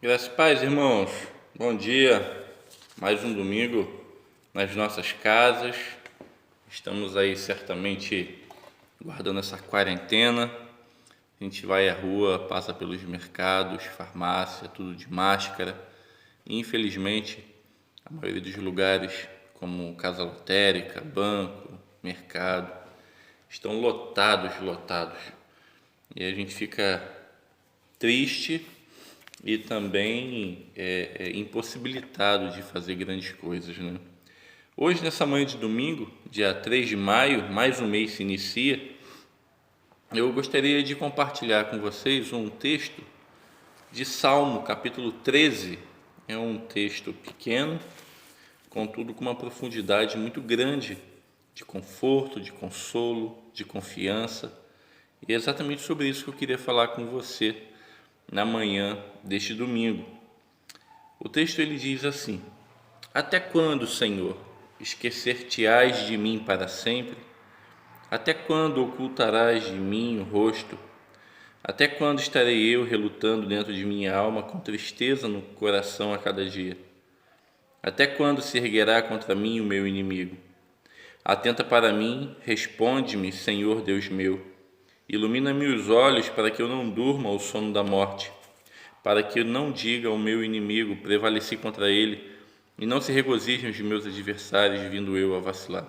Graças e paz, irmãos. Bom dia. Mais um domingo nas nossas casas. Estamos aí certamente guardando essa quarentena. A gente vai à rua, passa pelos mercados, farmácia, tudo de máscara. E, infelizmente, a maioria dos lugares, como casa lotérica, banco, mercado, estão lotados. E a gente fica triste e também impossibilitado de fazer grandes coisas, né? Hoje, nessa manhã de domingo, dia 3 de maio, mais um mês se inicia. Eu gostaria de compartilhar com vocês um texto de Salmo, capítulo 13. É um texto pequeno, contudo com uma profundidade muito grande de conforto, de consolo, de confiança. E é exatamente sobre isso que eu queria falar com você na manhã deste domingo. O texto ele diz assim: Até quando, Senhor, esquecer-te-ás de mim para sempre? Até quando ocultarás de mim o rosto? Até quando estarei eu relutando dentro de minha alma, com tristeza no coração a cada dia? Até quando se erguerá contra mim o meu inimigo? Atenta para mim, responde-me, Senhor Deus meu. Ilumina-me os olhos para que eu não durma o sono da morte, para que eu não diga ao meu inimigo, prevaleci contra ele, e não se regozijem os meus adversários, vindo eu a vacilar.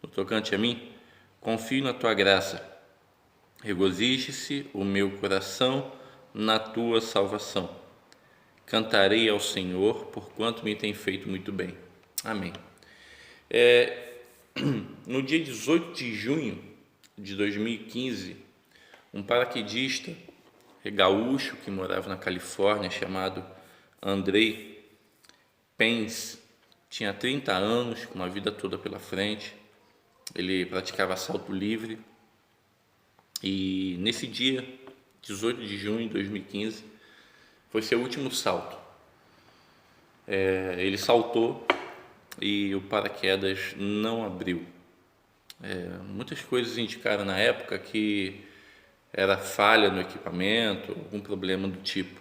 No tocante a mim, confio na tua graça. Regozije-se o meu coração na tua salvação. Cantarei ao Senhor, porquanto me tem feito muito bem. Amém. No dia 18 de junho de 2015, um paraquedista gaúcho que morava na Califórnia, chamado Andrei Pence, tinha 30 anos, com uma vida toda pela frente. Ele praticava salto livre e nesse dia, 18 de junho de 2015, foi seu último salto. Ele saltou e o paraquedas não abriu. Muitas coisas indicaram na época que era falha no equipamento, algum problema do tipo.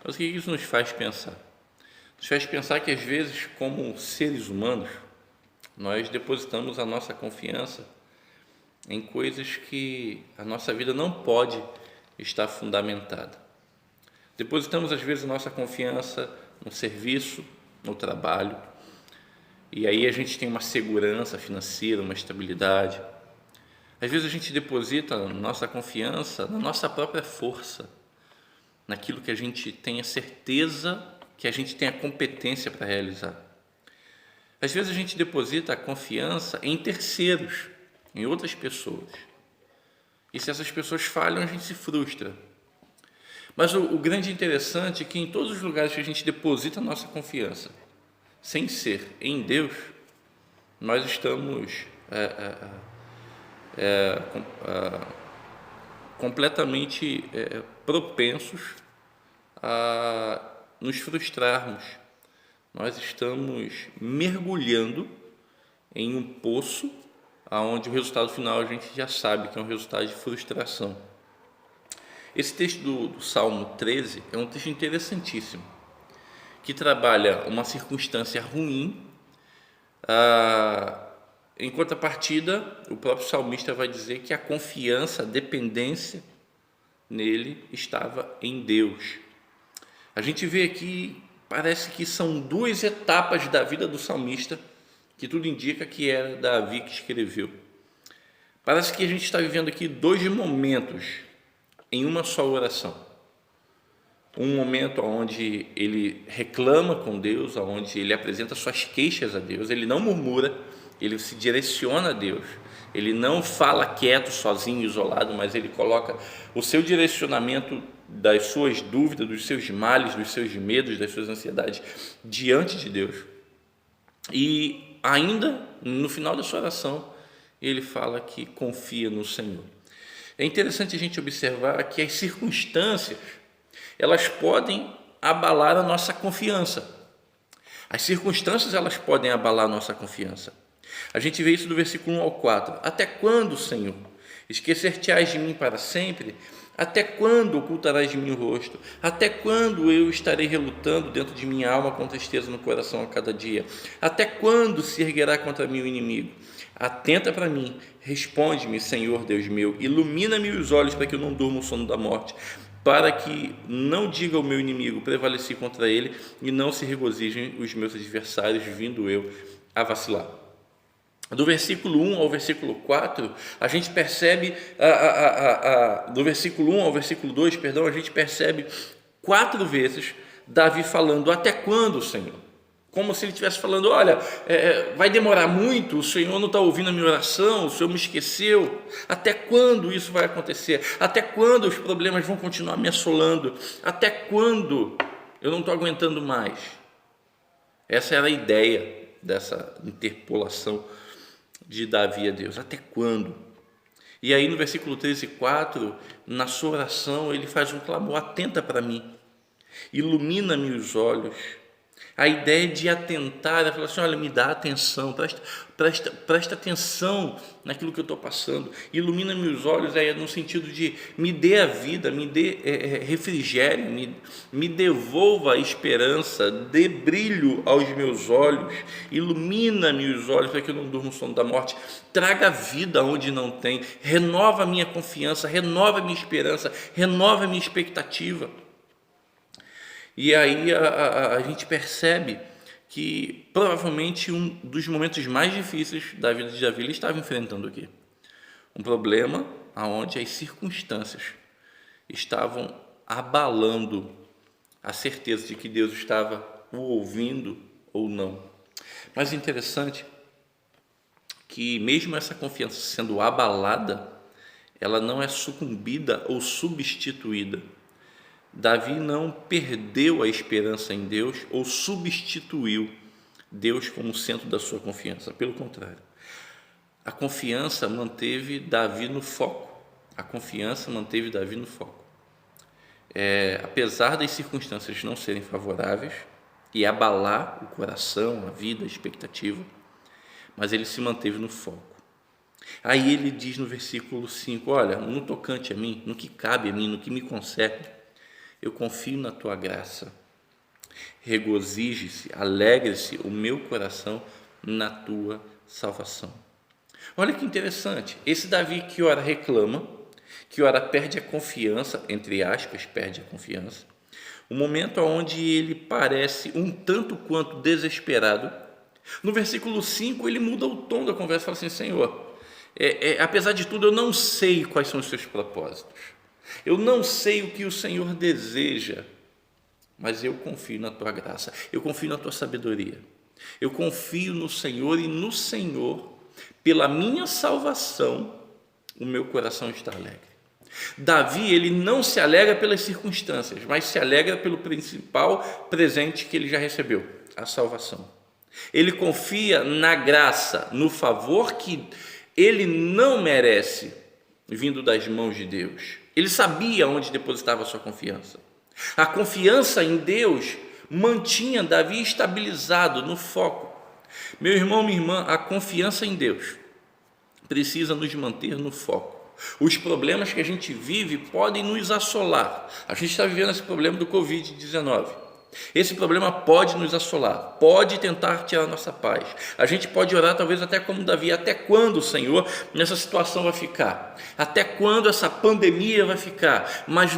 Mas o que isso nos faz pensar? Nos faz pensar que às vezes, como seres humanos, nós depositamos a nossa confiança em coisas que a nossa vida não pode estar fundamentada. Depositamos às vezes a nossa confiança no serviço, no trabalho, e aí a gente tem uma segurança financeira, uma estabilidade. Às vezes a gente deposita a nossa confiança na nossa própria força, naquilo que a gente tem a certeza que a gente tem a competência para realizar. Às vezes a gente deposita a confiança em terceiros, em outras pessoas. E se essas pessoas falham, a gente se frustra. Mas o grande interessante é que em todos os lugares que a gente deposita a nossa confiança, sem ser em Deus, nós estamos completamente propensos a nos frustrarmos. Nós estamos mergulhando em um poço onde o resultado final a gente já sabe que é um resultado de frustração. Esse texto do Salmo 13 é um texto interessantíssimo, que trabalha uma circunstância ruim. Em contrapartida, o próprio salmista vai dizer que a confiança, a dependência nele estava em Deus. A gente vê aqui, parece que são duas etapas da vida do salmista, que tudo indica que era Davi que escreveu. Parece que a gente está vivendo aqui dois momentos em uma só oração. Um momento onde ele reclama com Deus, onde ele apresenta suas queixas a Deus, ele não murmura, ele se direciona a Deus, ele não fala quieto, sozinho, isolado, mas ele coloca o seu direcionamento das suas dúvidas, dos seus males, dos seus medos, das suas ansiedades diante de Deus. E ainda no final da sua oração, ele fala que confia no Senhor. É interessante a gente observar que as circunstâncias, elas podem abalar a nossa confiança. As circunstâncias, elas podem abalar a nossa confiança. A gente vê isso do versículo 1 ao 4. Até quando, Senhor? Esquecer-te-ás de mim para sempre? Até quando ocultarás de mim o rosto? Até quando eu estarei relutando dentro de minha alma com tristeza no coração a cada dia? Até quando se erguerá contra mim o inimigo? Atenta para mim, responde-me, Senhor Deus meu, ilumina-me os olhos para que eu não durma o sono da morte, para que não diga o meu inimigo, prevaleci contra ele, e não se regozijem os meus adversários, vindo eu a vacilar. Do versículo 1 ao versículo 4, a gente percebe, do versículo 1 ao versículo 2, perdão, a gente percebe 4 vezes Davi falando, até quando, Senhor? Como se ele estivesse falando, olha, vai demorar muito, o Senhor não está ouvindo a minha oração, o Senhor me esqueceu, até quando isso vai acontecer? Até quando os problemas vão continuar me assolando? Até quando eu não estou aguentando mais? Essa era a ideia dessa interpolação de Davi a Deus, até quando? E aí no versículo 13 e 4, na sua oração, ele faz um clamor, atenta para mim, ilumina-me os olhos. A ideia de atentar é falar assim, olha, me dá atenção, presta atenção naquilo que eu estou passando, ilumina-me os olhos, no sentido de me dê a vida, me dê refrigério, me devolva a esperança, dê brilho aos meus olhos, ilumina-me os olhos para que eu não durma o sono da morte, traga vida onde não tem, renova a minha confiança, renova a minha esperança, renova a minha expectativa. E aí a gente percebe que provavelmente um dos momentos mais difíceis da vida de Davi ele estava enfrentando aqui. Um problema onde as circunstâncias estavam abalando a certeza de que Deus estava o ouvindo ou não. Mas interessante que mesmo essa confiança sendo abalada, ela não é sucumbida ou substituída. Davi não perdeu a esperança em Deus ou substituiu Deus como centro da sua confiança. Pelo contrário, a confiança manteve Davi no foco. Apesar das circunstâncias não serem favoráveis e abalar o coração, a vida, a expectativa, mas ele se manteve no foco. Aí ele diz no versículo 5, olha, no tocante a mim, no que cabe a mim, no que me concerne, eu confio na tua graça. Regozije-se, alegre-se o meu coração na tua salvação. Olha que interessante, esse Davi que ora reclama, que ora perde a confiança, entre aspas, perde a confiança, o momento onde ele parece um tanto quanto desesperado, no versículo 5 ele muda o tom da conversa e fala assim, Senhor, apesar de tudo eu não sei quais são os seus propósitos, eu não sei o que o Senhor deseja, mas eu confio na tua graça, eu confio na tua sabedoria, eu confio no Senhor e no Senhor, pela minha salvação, o meu coração está alegre. Davi, ele não se alegra pelas circunstâncias, mas se alegra pelo principal presente que ele já recebeu, a salvação. Ele confia na graça, no favor que ele não merece, vindo das mãos de Deus. Ele sabia onde depositava a sua confiança. A confiança em Deus mantinha Davi estabilizado no foco. Meu irmão, minha irmã, a confiança em Deus precisa nos manter no foco. Os problemas que a gente vive podem nos assolar. A gente está vivendo esse problema do Covid-19. Esse problema pode nos assolar, pode tentar tirar a nossa paz. A gente pode orar talvez até como Davi, até quando, Senhor, nessa situação vai ficar? Até quando essa pandemia vai ficar? Mas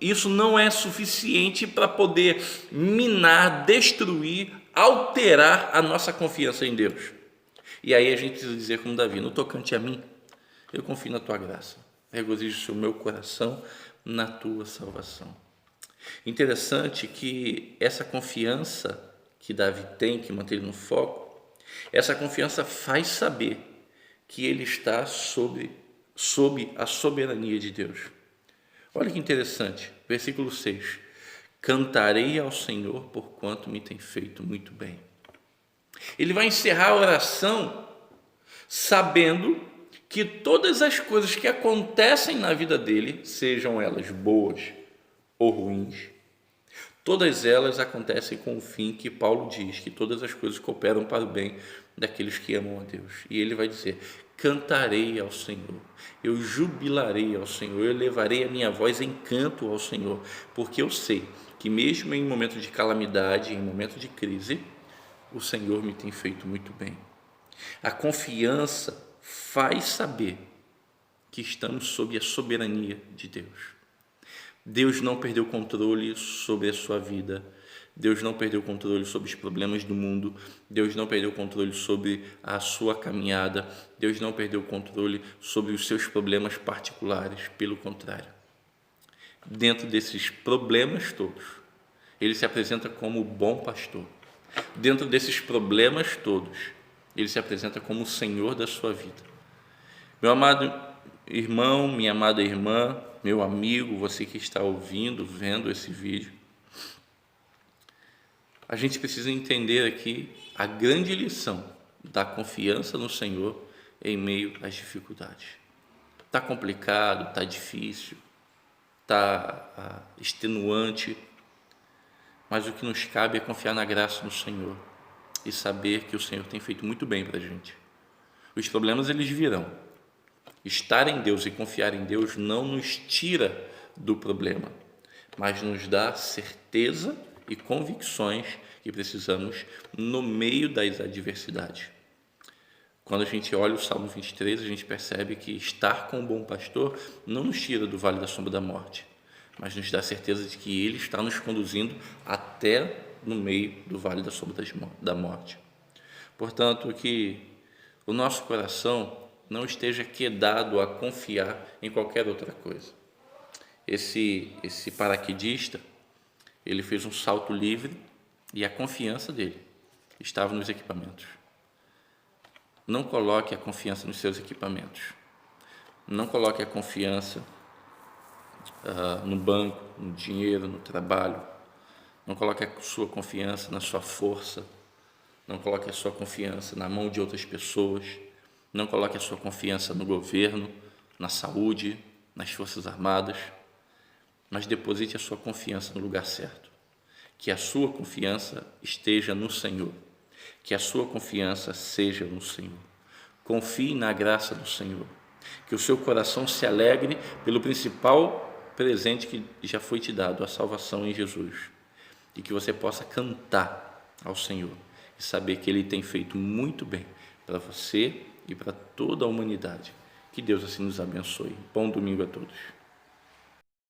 isso não é suficiente para poder minar, destruir, alterar a nossa confiança em Deus. E aí a gente precisa dizer como Davi, no tocante a mim, eu confio na tua graça, regozijo o meu coração na tua salvação. Interessante que essa confiança que Davi tem, que mantém ele no foco, essa confiança faz saber que ele está sob a soberania de Deus. Olha que interessante, versículo 6, cantarei ao Senhor porquanto me tem feito muito bem. Ele vai encerrar a oração sabendo que todas as coisas que acontecem na vida dele, sejam elas boas ou ruins, todas elas acontecem com o fim que Paulo diz, que todas as coisas cooperam para o bem daqueles que amam a Deus. E ele vai dizer, cantarei ao Senhor, eu jubilarei ao Senhor, eu levarei a minha voz em canto ao Senhor, porque eu sei que mesmo em momentos de calamidade, em momentos de crise, o Senhor me tem feito muito bem. A confiança faz saber que estamos sob a soberania de Deus. Deus não perdeu o controle sobre a sua vida. Deus não perdeu o controle sobre os problemas do mundo. Deus não perdeu o controle sobre a sua caminhada. Deus não perdeu o controle sobre os seus problemas particulares. Pelo contrário, dentro desses problemas todos, Ele se apresenta como o bom pastor. Dentro desses problemas todos, Ele se apresenta como o Senhor da sua vida. Meu amado irmão, minha amada irmã, meu amigo, você que está ouvindo, vendo esse vídeo, a gente precisa entender aqui a grande lição da confiança no Senhor em meio às dificuldades. Está complicado, está difícil, está extenuante, mas o que nos cabe é confiar na graça do Senhor e saber que o Senhor tem feito muito bem para a gente. Os problemas, eles virão. Estar em Deus e confiar em Deus não nos tira do problema, mas nos dá certeza e convicções que precisamos no meio das adversidades. Quando a gente olha o Salmo 23, a gente percebe que estar com o bom pastor não nos tira do vale da sombra da morte, mas nos dá certeza de que Ele está nos conduzindo até no meio do vale da sombra da morte. Portanto, que o nosso coração não esteja quedado a confiar em qualquer outra coisa. Esse paraquedista, ele fez um salto livre e a confiança dele estava nos equipamentos. Não coloque a confiança nos seus equipamentos. Não coloque a confiança no banco, no dinheiro, no trabalho. Não coloque a sua confiança na sua força. Não coloque a sua confiança na mão de outras pessoas. Não coloque a sua confiança no governo, na saúde, nas forças armadas, mas deposite a sua confiança no lugar certo. Que a sua confiança esteja no Senhor. Que a sua confiança seja no Senhor. Confie na graça do Senhor. Que o seu coração se alegre pelo principal presente que já foi te dado, a salvação em Jesus. E que você possa cantar ao Senhor e saber que Ele tem feito muito bem para você e para toda a humanidade. Que Deus assim nos abençoe. Bom domingo a todos.